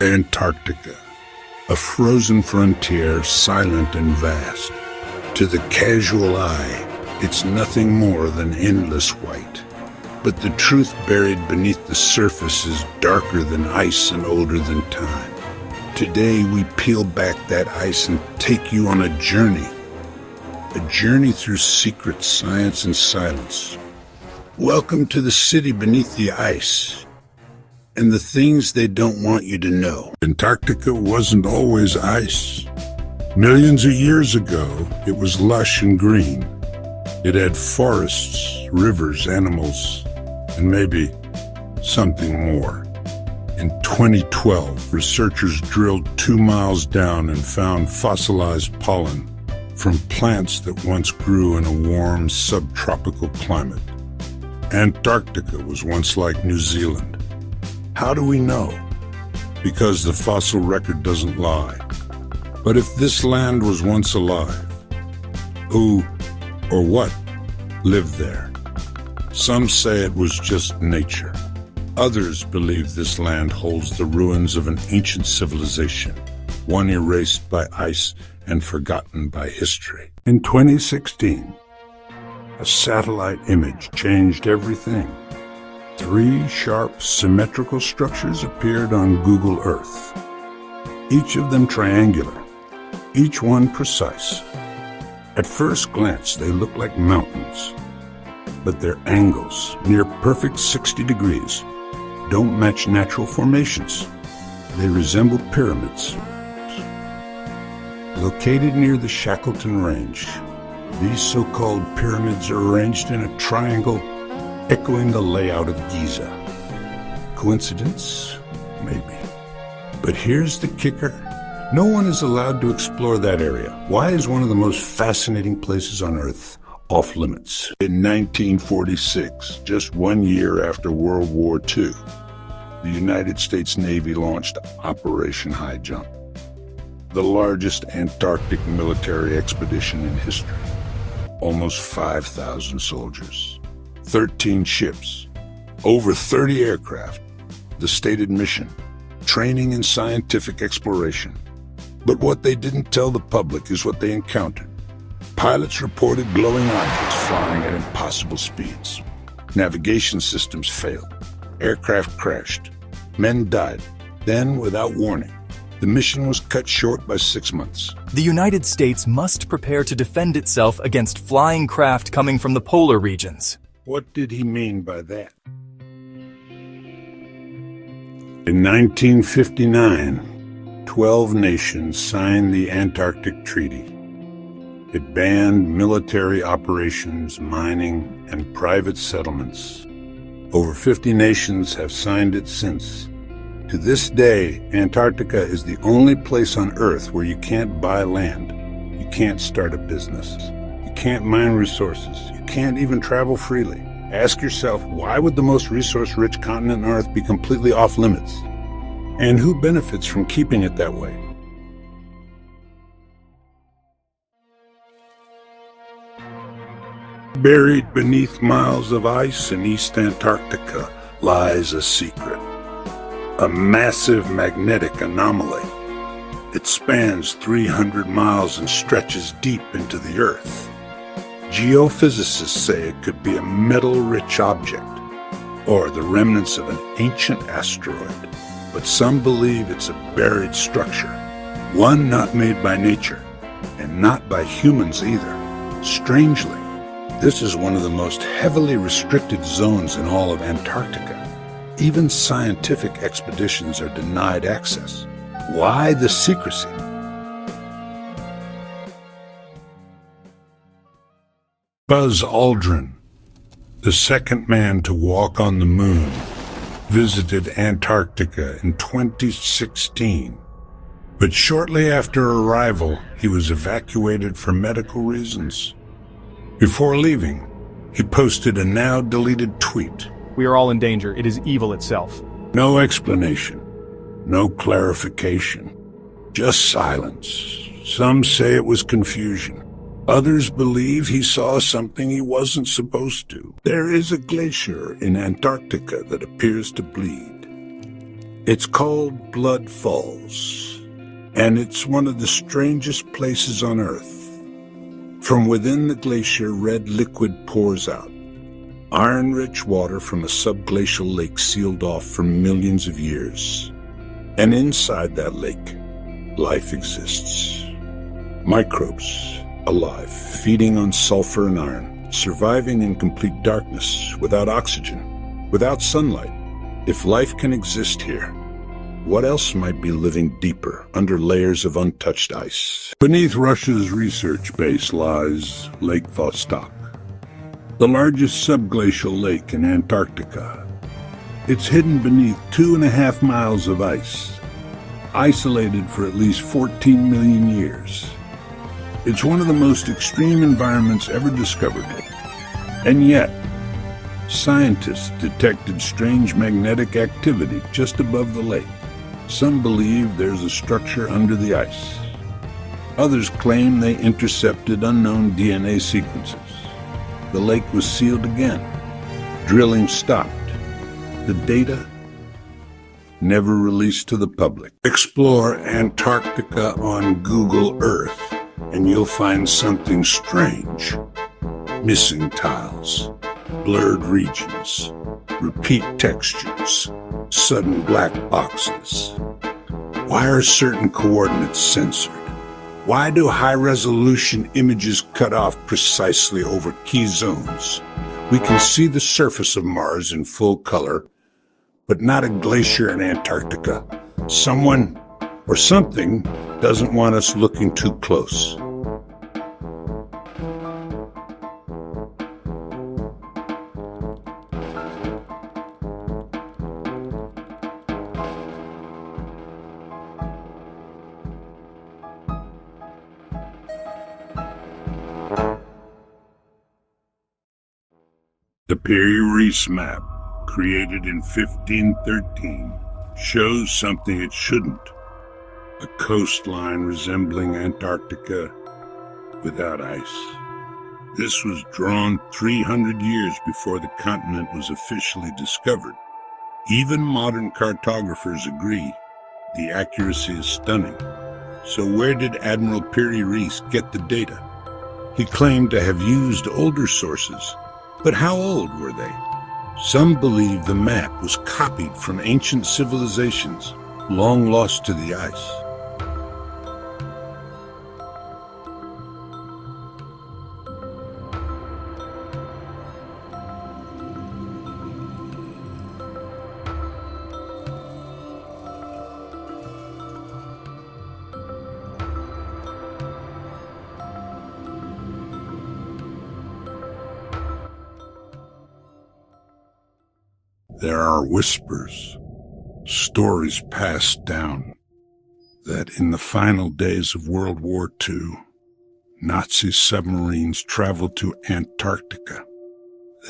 Antarctica, a frozen frontier, silent and vast. To the casual eye, it's nothing more than endless white. But the truth buried beneath the surface is darker than ice and older than time. Today, we peel back that ice and take you on a journey through secret science and silence. Welcome to the city beneath the ice, and the things they don't want you to know. Antarctica wasn't always ice. Millions of years ago, it was lush and green. It had forests, rivers, animals, and maybe something more. In 2012, researchers drilled 2 miles down and found fossilized pollen from plants that once grew in a warm subtropical climate. Antarctica was once like New Zealand. How do we know? Because the fossil record doesn't lie. But if this land was once alive, who or what lived there? Some say it was just nature. Others believe this land holds the ruins of an ancient civilization, one erased by ice and forgotten by history. In 2016, a satellite image changed everything. 3 sharp, symmetrical structures appeared on Google Earth, each of them triangular, each one precise. At first glance, they look like mountains, but their angles, near perfect 60 degrees, don't match natural formations. They resemble pyramids. Located near the Shackleton Range, these so-called pyramids are arranged in a triangle echoing the layout of Giza. Coincidence? Maybe. But here's the kicker. No one is allowed to explore that area. Why is one of the most fascinating places on Earth off limits? In 1946, just 1 year after World War II, the United States Navy launched Operation Highjump, the largest Antarctic military expedition in history. Almost 5,000 soldiers, 13 ships, over 30 aircraft, the stated mission, training and scientific exploration. But what they didn't tell the public is what they encountered. Pilots reported glowing objects flying at impossible speeds. Navigation systems failed. Aircraft crashed. Men died. Then, without warning, the mission was cut short by 6 months. The United States must prepare to defend itself against flying craft coming from the polar regions. What did he mean by that? In 1959, 12 nations signed the Antarctic Treaty. It banned military operations, mining, and private settlements. Over 50 nations have signed it since. To this day, Antarctica is the only place on Earth where you can't buy land, you can't start a business, you can't mine resources, you can't even travel freely. Ask yourself, why would the most resource-rich continent on Earth be completely off limits? And who benefits from keeping it that way? Buried beneath miles of ice in East Antarctica lies a secret. A massive magnetic anomaly. It spans 300 miles and stretches deep into the Earth. Geophysicists say it could be a metal-rich object, or the remnants of an ancient asteroid. But some believe it's a buried structure, one not made by nature, and not by humans either. Strangely, this is one of the most heavily restricted zones in all of Antarctica. Even scientific expeditions are denied access. Why the secrecy? Buzz Aldrin, the second man to walk on the moon, visited Antarctica in 2016. But shortly after arrival, he was evacuated for medical reasons. Before leaving, he posted a now-deleted tweet. We are all in danger. It is evil itself. No explanation, no clarification, just silence. Some say it was confusion. Others believe he saw something he wasn't supposed to. There is a glacier in Antarctica that appears to bleed. It's called Blood Falls, and it's one of the strangest places on Earth. From within the glacier, red liquid pours out. Iron-rich water from a subglacial lake sealed off for millions of years. And inside that lake, life exists. Microbes, alive, feeding on sulfur and iron, surviving in complete darkness, without oxygen, without sunlight. If life can exist here, what else might be living deeper, under layers of untouched ice? Beneath Russia's research base lies Lake Vostok, the largest subglacial lake in Antarctica. It's hidden beneath 2.5 miles of ice, isolated for at least 14 million years. It's one of the most extreme environments ever discovered. And yet, scientists detected strange magnetic activity just above the lake. Some believe there's a structure under the ice. Others claim they intercepted unknown DNA sequences. The lake was sealed again. Drilling stopped. The data never released to the public. Explore Antarctica on Google Earth, and you'll find something strange. Missing tiles, blurred regions, repeat textures, sudden black boxes. Why are certain coordinates censored? Why do high-resolution images cut off precisely over key zones? We can see the surface of Mars in full color, but not a glacier in Antarctica. Someone or something doesn't want us looking too close. The Piri-Reis map, created in 1513, shows something it shouldn't. A coastline resembling Antarctica without ice. This was drawn 300 years before the continent was officially discovered. Even modern cartographers agree the accuracy is stunning. So where did Admiral Piri-Reis get the data? He claimed to have used older sources. But how old were they? Some believe the map was copied from ancient civilizations, long lost to the ice. There are whispers, stories passed down, that in the final days of World War II, Nazi submarines traveled to Antarctica,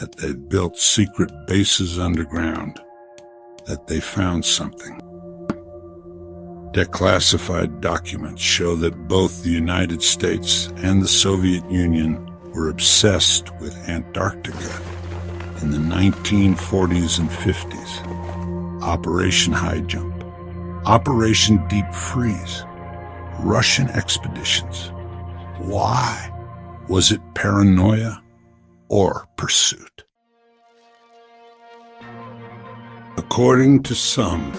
that they built secret bases underground, that they found something. Declassified documents show that both the United States and the Soviet Union were obsessed with Antarctica. In the 1940s and 50s, Operation Highjump, Operation Deep Freeze, Russian expeditions. Why? Was it paranoia or pursuit? According to some,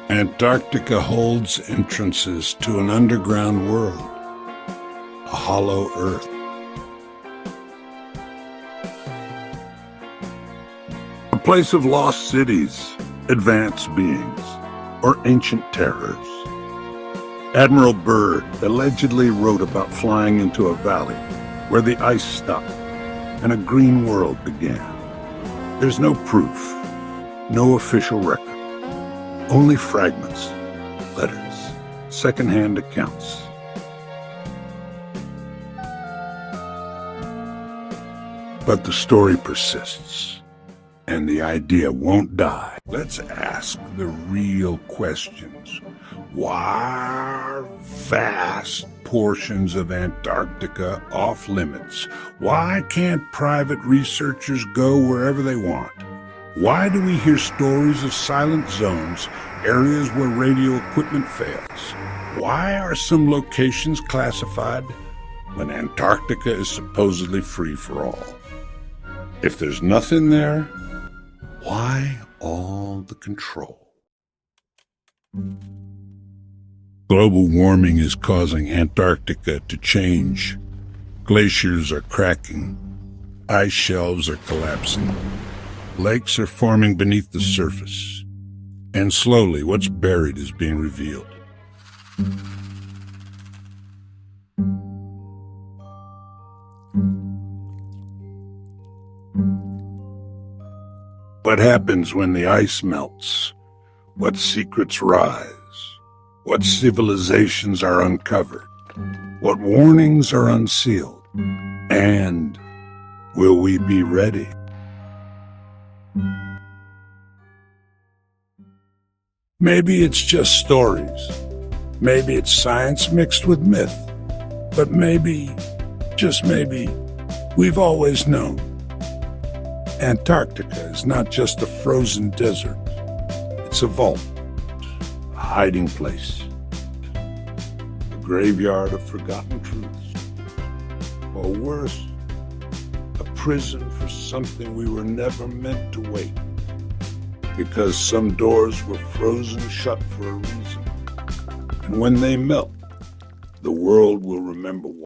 Antarctica holds entrances to an underground world, a hollow Earth. A place of lost cities, advanced beings, or ancient terrors. Admiral Byrd allegedly wrote about flying into a valley where the ice stopped and a green world began. There's no proof, no official record, only fragments, letters, second-hand accounts. But the story persists. And the idea won't die. Let's ask the real questions. Why are vast portions of Antarctica off limits? Why can't private researchers go wherever they want? Why do we hear stories of silent zones, areas where radio equipment fails? Why are some locations classified when Antarctica is supposedly free for all? If there's nothing there, why all the control? Global warming is causing Antarctica to change. Glaciers are cracking. Ice shelves are collapsing. Lakes are forming beneath the surface. And slowly, what's buried is being revealed. What happens when the ice melts? What secrets rise? What civilizations are uncovered? What warnings are unsealed? And will we be ready? Maybe it's just stories. Maybe it's science mixed with myth. But maybe, just maybe, we've always known. Antarctica is not just a frozen desert. It's a vault, a hiding place, a graveyard of forgotten truths, or worse, a prison for something we were never meant to wait. Because some doors were frozen shut for a reason. And when they melt, the world will remember why.